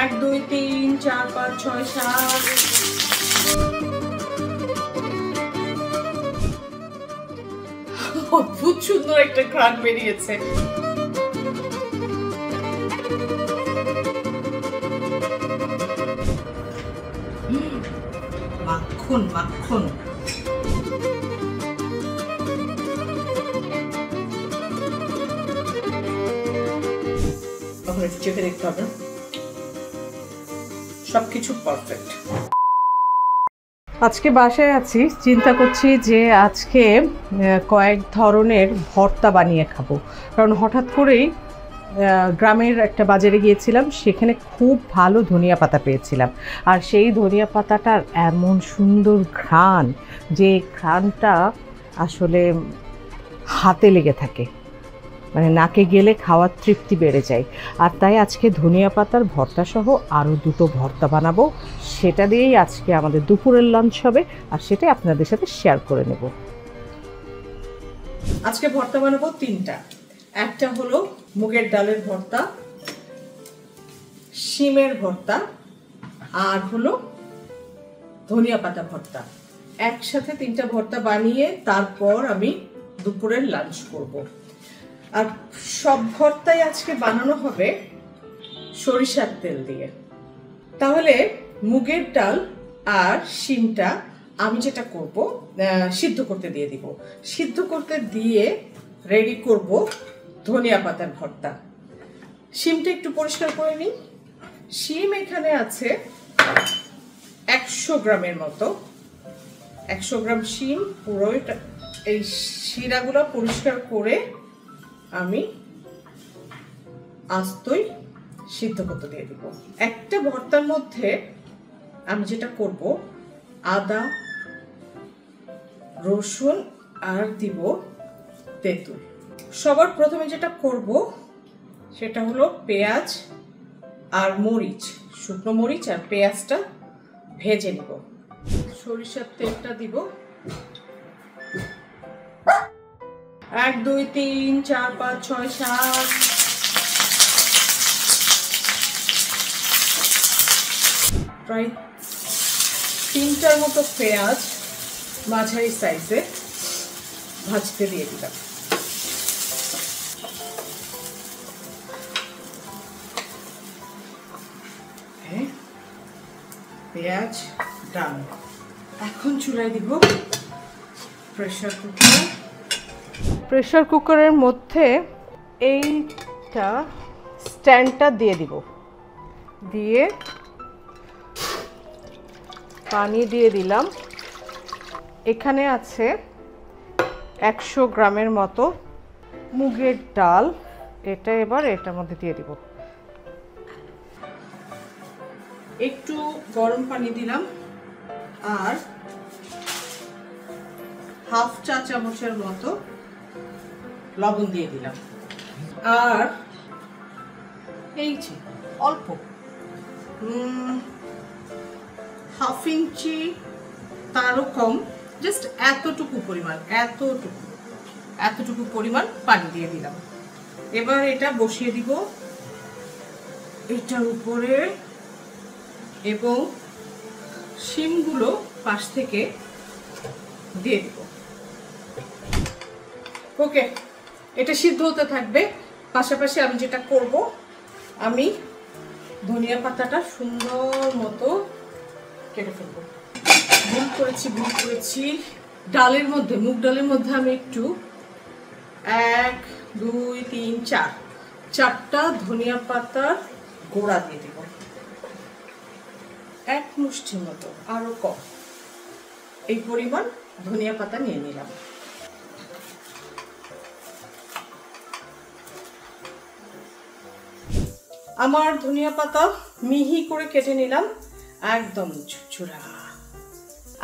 1 2 3 4 5 6 7 অদ্ভুত সুন্দর একটা ঘ্রাণ বেরিয়েছে। মাখন মাখন। তখন একটু চেখে দেখতে হবে সবকিছু পারফেক্ট। আজকে বাসায় আছি, চিন্তা করছি যে আজকে কয়েক ধরনের ভর্তা বানিয়ে খাবো, কারণ হঠাৎ করেই গ্রামের একটা বাজারে গিয়েছিলাম, সেখানে খুব ভালো ধনিয়া পাতা পেয়েছিলাম। আর সেই ধনিয়া পাতাটার এমন সুন্দর ঘ্রাণ, যে ঘ্রাণটা আসলে হাতে লেগে থাকে, মানে নাকে গেলে খাওয়ার তৃপ্তি বেড়ে যায়। আর তাই আজকে ধনিয়া পাতার ভর্তা সহ আরও দুটো ভর্তা বানাবো, সেটা দিয়েই আজকে আমাদের দুপুরের লাঞ্চ হবে, আর সেটাই আপনাদের সাথে শেয়ার করে নেব। আজকে ভর্তা বানাবো তিনটা। একটা হলো মুগের ডালের ভর্তা, শিমের ভর্তা, আর হলো ধনিয়া পাতা ভর্তা। একসাথে তিনটা ভর্তা বানিয়ে তারপর আমি দুপুরের লাঞ্চ করব। আর সব ভর্তাই আজকে বানানো হবে সরিষার তেল দিয়ে। তাহলে মুগের ডাল আর শিমটা আমি যেটা করব, সিদ্ধ করতে দিয়ে দিব। সিদ্ধ করতে দিয়ে রেডি করব ধনিয়া পাতার ভর্তা। শিমটা একটু পরিষ্কার করে নিই। শিম এখানে আছে 100 গ্রামের মতো। 100 গ্রাম শিম পুরো এই শিরাগুলো পরিষ্কার করে আমি আস্তই সিদ্ধ করতে দিয়ে দিব। একটা ভর্তার মধ্যে আমি যেটা করব, আদা, রসুন আর দিব তেঁতুল। সবার প্রথমে যেটা করব সেটা হলো পেঁয়াজ আর মরিচ, শুকনো মরিচ আর পেঁয়াজটা ভেজে নিব। সরিষার তেলটা দিব। 1 2 3 4 5 6 7 প্রায় 3টার মতো পেঁয়াজ মাঝারি সাইজে ভাজতে দিয়ে দিলাম। পেঁয়াজ ডাল। এখন চুলায় দিব প্রেসার কুকার। প্রেসার কুকারের মধ্যে এইটা স্ট্যান্ডটা দিয়ে দিব, দিয়ে পানি দিয়ে দিলাম। এখানে আছে 100 গ্রামের মতো মুগের ডাল, এটা এবার এটার মধ্যে দিয়ে দিব। একটু গরম পানি দিলাম আর হাফ চা চামচের মতো লবণ দিয়ে দিলাম। আর এই যে অল্প হাফ ইঞ্চি তারও কম, জাস্ট এতটুকু পরিমাণ পানি দিয়ে দিলাম। এবার এটা বসিয়ে দিব এটার উপরে, এবং শিমগুলো পাশ থেকে দিয়ে দিব। ওকে, এটা সিদ্ধ হতে থাকবে। পাশাপাশি আমি যেটা করব, আমি ধনিয়া পাতাটা সুন্দর মতো কেটে ফেলবো। ভুল করেছি। ডালের মধ্যে, মুগ ডালের মধ্যে আমি একটু 1 2 3 4টা ধনিয়া পাতার গোড়া দিয়ে দেব। 1 মুষ্টির মতো, আরো কম, এই পরিমাণ ধনিয়া পাতা নিয়ে নিলাম। আমার ধনিয়া পাতা মিহি করে কেটে নিলাম, একদম ঝুরঝুরা।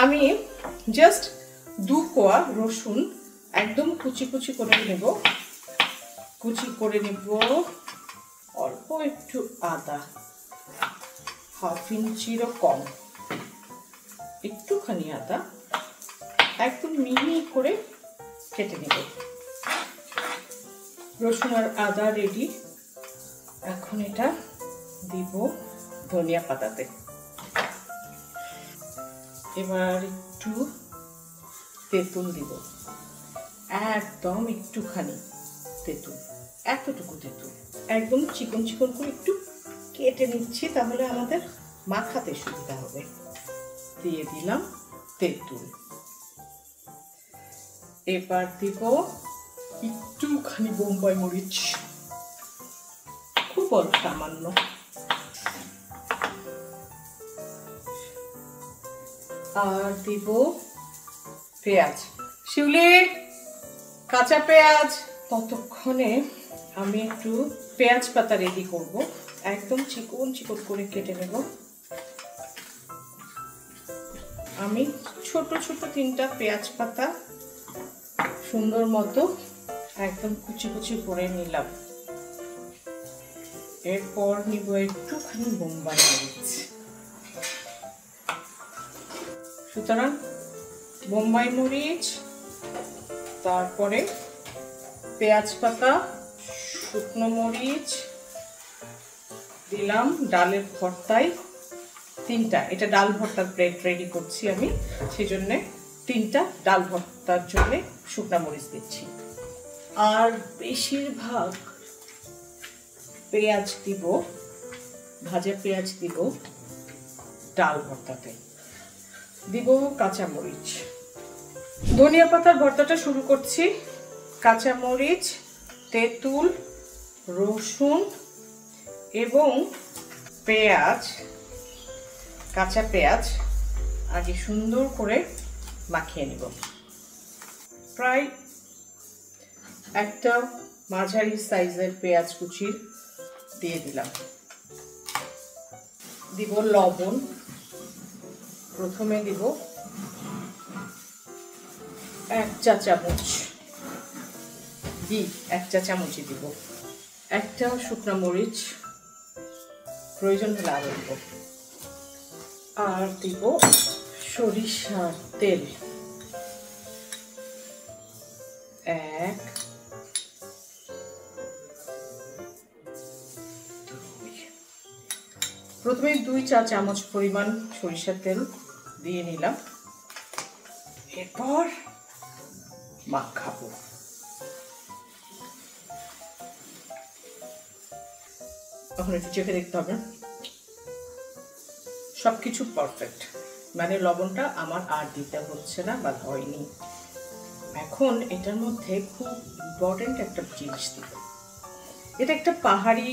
আমি জাস্ট 2 কোয়া রসুন একদম কুচি করে নেব। অল্প একটু আদা, হাফ ইঞ্চিরও কম, একটুখানি আদা একদম মিহি করে কেটে নেব। রসুন আর আদা রেডি। এখন এটা দিব ধনিয়া পাতাতে। এবার একটু তেঁতুল দিব, একদম একটুখানি তেঁতুল, এতটুকু তেঁতুল, একদম চিকন চিকন করে একটু কেটে নিচ্ছি, তাহলে আমাদের মাখাতে সুবিধা হবে। দিয়ে দিলাম তেঁতুল। এবার দিব একটুখানি বোম্বাই মরিচ, খুব অল্প সামান্য। আর দিব পেঁয়াজ, শিউলি কাঁচা পেঁয়াজ। ততক্ষণে আমি একটু পেঁয়াজ পাতা রেডি করব, একদম চিকন চিকন করে কেটে নেব। আমি ছোট ছোট 3টা পেঁয়াজ পাতা সুন্দর মতো একদম কুচি কুচি করে নিলাম। এরপর নিব একটুখানি বোম্বাই মরিচ। সুতরাং বোম্বাই মরিচ, তারপরে পেঁয়াজ পাতা, শুকনো মরিচ দিলাম ডালের ভর্তায় 3টা। এটা ডাল ভর্তার প্লেট রেডি করছি আমি, সেই জন্য 3টা ডাল ভর্তার জন্য শুকনো মরিচ দিচ্ছি। আর বেশিরভাগ পেঁয়াজ দিব, ভাজা পেঁয়াজ দিব ডাল ভর্তাতে। দিব কাঁচা মরিচ। ধনিয়া পাতার ভর্তাটা শুরু করছি। কাঁচা মরিচ, তেঁতুল, রসুন এবং পেঁয়াজ, কাঁচা পেঁয়াজ আগে সুন্দর করে মাখিয়ে নেব। প্রায় একটা মাঝারি সাইজের পেঁয়াজ কুচি দিয়ে দিলাম। দিব লবণ, প্রথমে দিব 1 চা চামচ, 1 চা চামচই দিব। একটা শুকনো মরিচ, প্রয়োজন হলে আরো দিব। আর দিব সরিষার তেল, 1, 2। প্রথমে 2 চা চামচ পরিমাণ সরিষার তেল দিয়ে নিলাম। এরপর মাখাবো। এখন একটু চেখে দেখতে হবে সবকিছু পারফেক্ট, মানে লবণটা আমার আর দিতে হচ্ছে না বা হয়নি। এখন এটার মধ্যে খুব ইম্পর্টেন্ট একটা জিনিস দিব। এটা একটা পাহাড়ি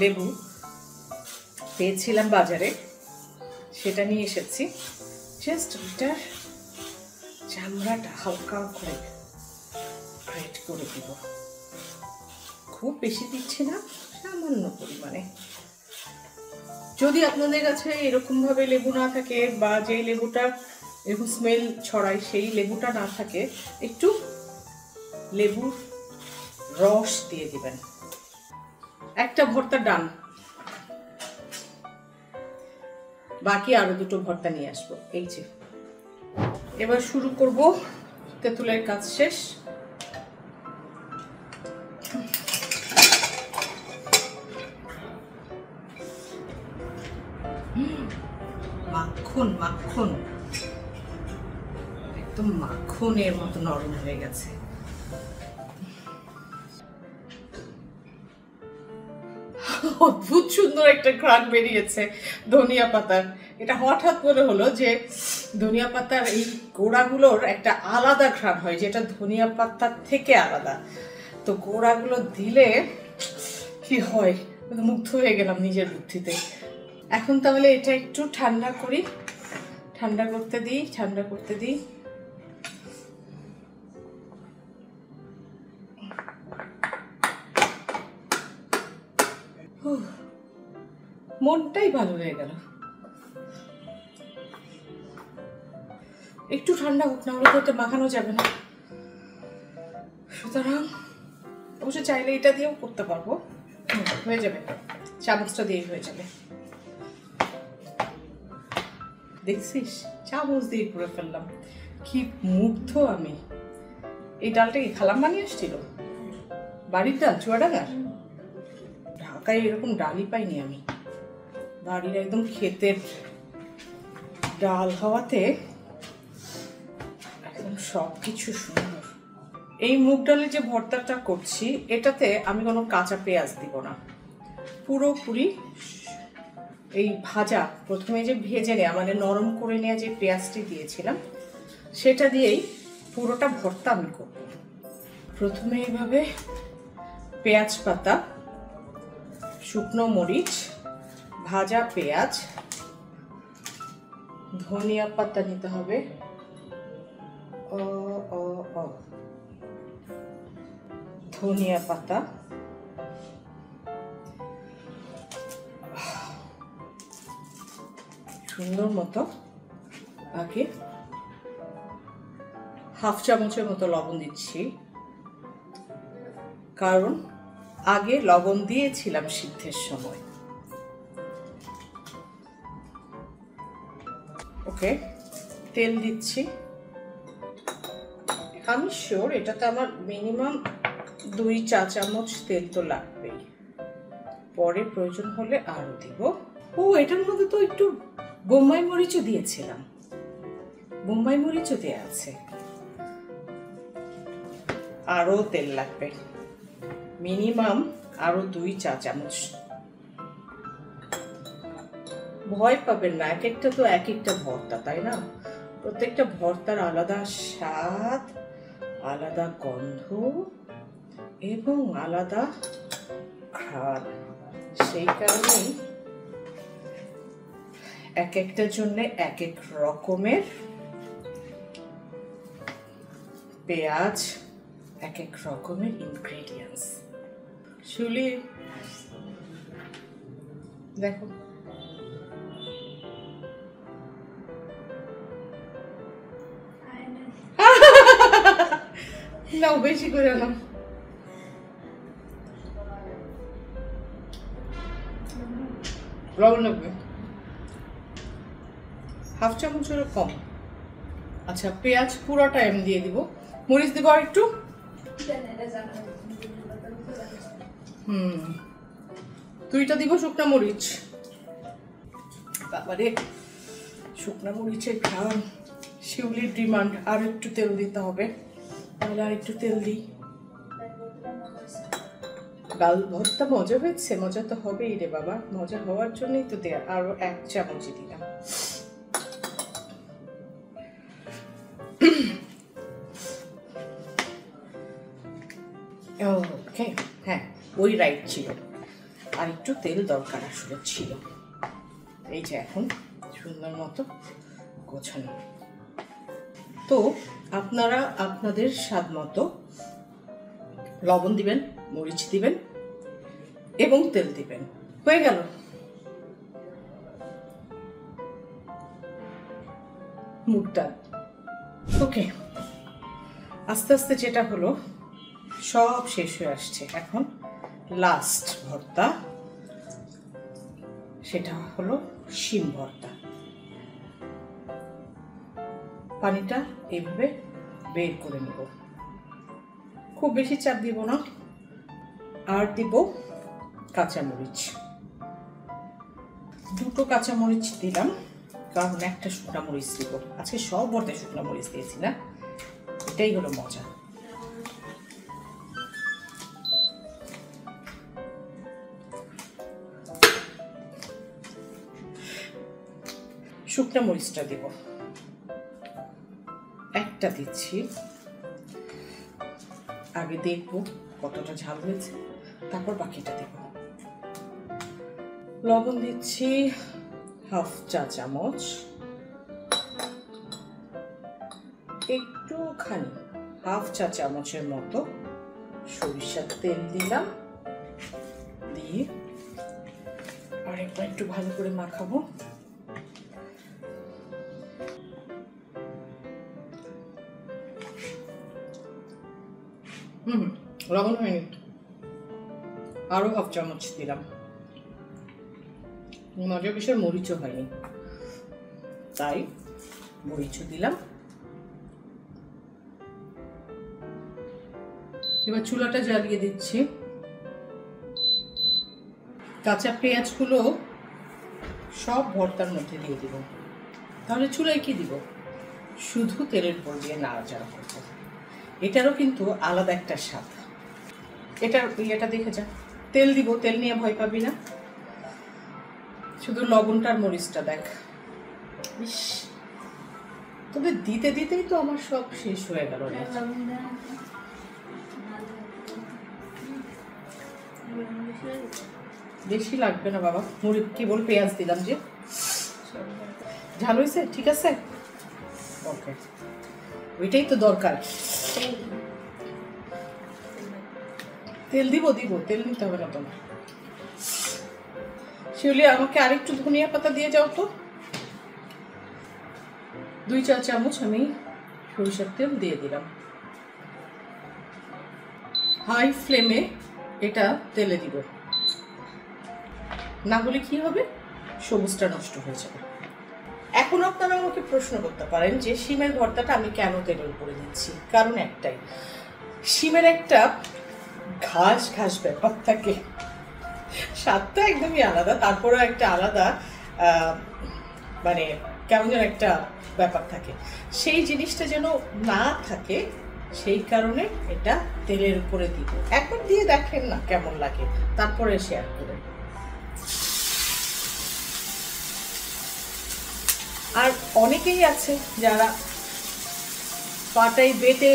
লেবু পেয়েছিলাম বাজারে, সেটা নিয়ে এসেছি। জাস্ট এটার চামড়াটা হালকা করে গ্রেট করে দিব, খুব বেশি দিচ্ছি না, সামান্য পরিমাণে। যদি আপনাদের কাছে এরকম ভাবে লেবু না থাকে, বা যে লেবুটা এরকম স্মেল ছড়ায় সেই লেবুটা না থাকে, একটু লেবুর রস দিয়ে দিবেন। একটা ভর্তা ডান, বাকি আরো 2টো ভর্তা নিয়ে আসবো। এই যে এবার শুরু করব। তেঁতুলের কাজ শেষ। মাখন মাখন, একদম মাখনের মতো নরম হয়ে গেছে। অদ্ভুত সুন্দর একটা ঘ্রাণ বেরিয়েছে ধনিয়া পাতার। এটা হঠাৎ মনে হলো যে ধনিয়া পাতার এই গোড়াগুলোর একটা আলাদা ঘ্রাণ হয়, যেটা ধনিয়া পাতার থেকে আলাদা। তো গোড়াগুলো দিলে কি হয়, মুগ্ধ হয়ে গেলাম নিজের বুদ্ধিতে। এখন তাহলে এটা একটু ঠান্ডা করি, ঠান্ডা করতে দিই, ঠান্ডা করতে দিই। মনটাই ভালো হয়ে গেল। একটু ঠান্ডা হোক, না হলে তো মাখানো যাবে না। সুতরাং অবশ্য চাইলে এটা দিয়েও করতে পারবো, হয়ে যাবে, চামচটা দিয়ে হয়ে যাবে। দেখছিস, চামচ দিয়ে করে ফেললাম। কি মুগ্ধ আমি। এই ডালটা কি খালাম বানিয়ে আসছিল? বাড়ির ডাল চুয়াডাঙ্গার? ঢাকায় এরকম ডালই পাইনি আমি। বাড়ির একদম ক্ষেতের ডাল হওয়াতে একদম সবকিছু সুন্দর। এই মুগ ডালের যে ভর্তাটা করছি এটাতে আমি কোনো কাঁচা পেঁয়াজ দিব না, পুরোপুরি এই ভাজা, প্রথমে যে ভেজে নেওয়া মানে নরম করে নেওয়া যে পেঁয়াজটি দিয়েছিলাম সেটা দিয়েই পুরোটা ভর্তা আমি করব। প্রথমে এইভাবে পেঁয়াজ পাতা, শুকনো মরিচ, ভাজা পেঁয়াজ, ধনিয়া পাতা নিতে হবে, ধনিয়া পাতা, সুন্দর মতো আগে হাফ চামচের মতো লবণ দিচ্ছি, কারণ আগে লবণ দিয়েছিলাম সিদ্ধের সময়। ওকে, তেল দিচ্ছি। আমি শিওর এটাতে আমার মিনিমাম 2 চা চামচ তেল তো লাগবেই, পরে প্রয়োজন হলে আরো দিব। ও, এটার মধ্যে তো একটু বোম্বাই মরিচও দিয়েছিলাম, বোম্বাই মরিচও দেওয়া আছে। আরো তেল লাগবে, মিনিমাম আরো 2 চা চামচ। ভয় পাবেন না, এক একটা তো এক একটা ভর্তা, তাই না? প্রত্যেকটা ভর্তার আলাদা স্বাদ, আলাদা গন্ধ এবং আলাদা ঘ্রাণ। সেই কারণেই এক একটার জন্য এক এক রকমের পেঁয়াজ, এক এক রকমের ইনগ্রেডিয়েন্টস। শিউলি দেখো, নাও বেশি করে নাও। লবণ লাগবে হাফ চামচেরও কম। আচ্ছা, পেঁয়াজ পুরোটা আমি দিয়ে দিব, মরিচ দিব আর একটু। দুইটা দিব শুকনা মরিচ। বাবারে, শুকনা মরিচের ঘ্রাণ, শিউলির ডিমান্ড। আর একটু তেল দিতে হবে, তাহলে আর একটু তেল দিই। ডাল ভর্তা মজা হয়েছে? মজা তো হবেই রে বাবা, মজা হওয়ার জন্যই তো দেয়া। আরো 1 চামচ দিলাম। ওকে, হ্যাঁ, ওই রাইট ছিল, আর একটু তেল দরকার আসলে ছিল। এই যে এখন সুন্দর মতো গোছানো। তো আপনারা আপনাদের স্বাদ মতো লবণ দিবেন, মরিচ দিবেন এবং তেল দিবেন। হয়ে গেল। মুগ ডাল। ওকে, আস্তে আস্তে যেটা হলো সব শেষ হয়ে আসছে। এখন লাস্ট ভর্তা, সেটা হলো শিম ভর্তা। পানিটা এইভাবে বের করে নেব, খুব বেশি চাপ দিব না। আর দিব কাঁচামরিচ, 2টো কাঁচামরিচ দিলাম, কারণ একটা শুকনা মরিচ দিব। আজকে সব ভর্তায় শুকনা মরিচ দিয়েছি না, এটাই হলো মজা। শুকনা মরিচটা দিব, একটা দিচ্ছি। আগে দেখবো কতটা ঝাল হয়েছে, তারপর বাকিটা দেব। লবণ দিচ্ছি হাফ চা চামচ, একটুখানি হাফ চা চামচের মতো সরিষার তেল দিলাম, দিয়ে আরেকবার একটু ভালো করে মাখাবো। লবণ হয়নি, আরো হাফ চামচ দিলাম। মজার বিষয় মরিচও হয়নি, তাই মরিচও দিলাম। এবার চুলাটা জ্বালিয়ে দিচ্ছি। কাঁচা পেঁয়াজগুলো সব ভর্তার মধ্যে দিয়ে দিব। তাহলে চুলায় কি দিব, শুধু তেলের উপর দিয়ে নাড়াচাড়া করবো। এটারও কিন্তু আলাদা একটা স্বাদ। এটার ইয়েটা দেখে যা, তেল দিব, তেল নিয়ে ভয় পাবি না, শুধু লবণটার মরিচটা দেখ। ইস, তবে দিতে দিতেই তো আমার সব শেষ হয়ে গেল। বেশি লাগবে না বাবা, মুড়ি কেবল পেঁয়াজ দিলাম যে। ঝাল হয়েছে? ঠিক আছে, ওকে, ওইটাই তো দরকার। তেল দিব, তেল নিতে হবে না তোমার। শিউলি, আমাকে আরেকটু ধনিয়া পাতা দিয়ে যাও তো। 2 চা চামচ আমি সরিষার তেল দিয়ে দিলাম। হাই ফ্লেমে এটা তেলে দিব, না হলে কি হবে, সবুজটা নষ্ট হয়ে যাবে। এখন আপনারা আমাকে প্রশ্ন করতে পারেন যে শিমের ভর্তাটা আমি কেন তেলের উপরে দিচ্ছি। কারণ একটাই, শিমের একটা ঘাস ঘাস ব্যাপার থাকে, স্বাদটা একদমই আলাদা, তারপরে একটা আলাদা মানে কেমন যেন একটা ব্যাপার থাকে। সেই জিনিসটা যেন না থাকে, সেই কারণে এটা তেলের উপরে দিব। একবার দিয়ে দেখেন না কেমন লাগে, তারপরে শেয়ার করেন। আর অনেকেই আছে যারা পাটায় বেটে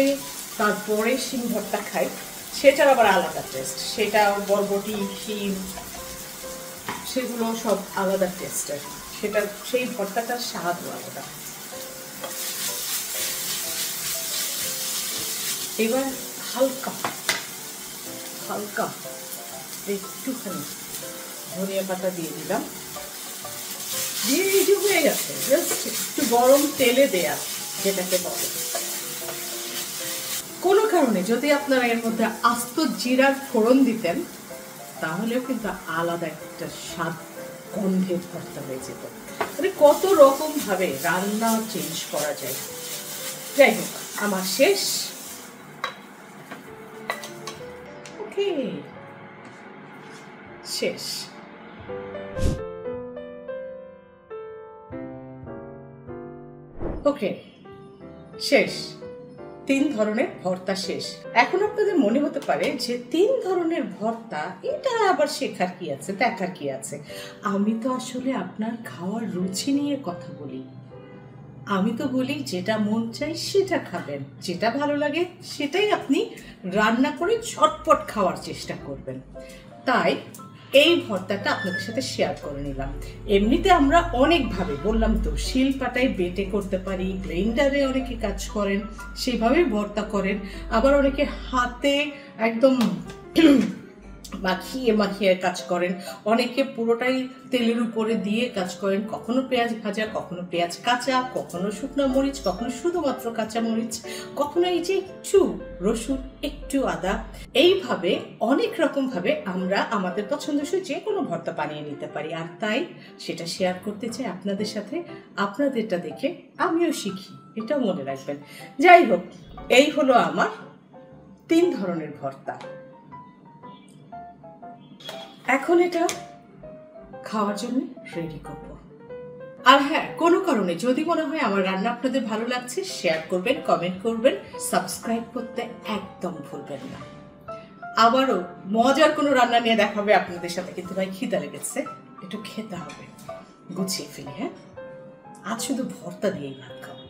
তারপরে শিম ভর্তা খায়, সেটার আবার আলাদা টেস্ট। সেটা বরবটি, শিম, সেগুলো সব আলাদা টেস্টের। সেটা সেই ভর্তাটার স্বাদও আলাদা। এবার হালকা হালকা একটুখানি ধনিয়া পাতা দিয়ে দিলাম, দিয়ে এই হয়ে গেছে। জাস্ট একটু গরম তেলে দেয়া, যেটাকে বলে। কোনো কারণে যদি আপনারা এর মধ্যে আস্ত জিরার ফোড়ন দিতেন, তাহলেও কিন্তু আলাদা একটা স্বাদ, গন্ধের ভর্তা হয়ে যেত। মানে কত রকম ভাবে রান্না চেঞ্জ করা যায়। যাই হোক, আমার শেষ। ওকে, শেষ। ওকে, শেষ। 3 ধরনের ভর্তা শেষ। এখন আপনাদের মনে হতে পারে যে 3 ধরনের ভর্তা, এটা আবার শেখার কি আছে, দেখার কি আছে। আমি তো আসলে আপনার খাওয়ার রুচি নিয়ে কথা বলি। আমি তো বলি যেটা মন চাই সেটা খাবেন, যেটা ভালো লাগে সেটাই আপনি রান্না করে ঝটপট খাওয়ার চেষ্টা করবেন। তাই এই ভর্তাটা আপনাদের সাথে শেয়ার করে নিলাম। এমনিতে আমরা অনেকভাবে, বললাম তো, শিলপাটায় বেটে করতে পারি, গ্রাইন্ডারে অনেকে কাজ করেন, সেভাবেই ভর্তা করেন। আবার অনেকে হাতে একদম মাখিয়ে মাখিয়ে কাজ করেন, অনেকে পুরোটাই তেলের উপরে দিয়ে কাজ করেন। কখনো পেঁয়াজ ভাজা, কখনো পেঁয়াজ কাঁচা, কখনো শুকনো মরিচ, কখনো শুধুমাত্র কাঁচা মরিচ, কখনো এই যে একটু রসুন, একটু আদা। এইভাবে অনেক রকম ভাবে আমরা আমাদের পছন্দসই যে কোনো ভর্তা বানিয়ে নিতে পারি। আর তাই সেটা শেয়ার করতে চাই আপনাদের সাথে। আপনাদেরটা দেখে আমিও শিখি, এটাও মনে রাখবেন। যাই হোক, এই হলো আমার 3 ধরনের ভর্তা। এখন এটা খাওয়ার জন্য রেডি করব। আর হ্যাঁ, কোনো কারণে যদি মনে হয় আমার রান্না আপনাদের ভালো লাগছে, শেয়ার করবেন, কমেন্ট করবেন, সাবস্ক্রাইব করতে একদম ভুলবেন না। আবারও মজার কোনো রান্না নিয়ে দেখা হবে আপনাদের সাথে। কিন্তু ভাই খিদা লেগেছে, একটু খেতে হবে, গুছিয়ে ফেলি। হ্যাঁ, আজ শুধু ভর্তা দিয়েই ভাত খাবো।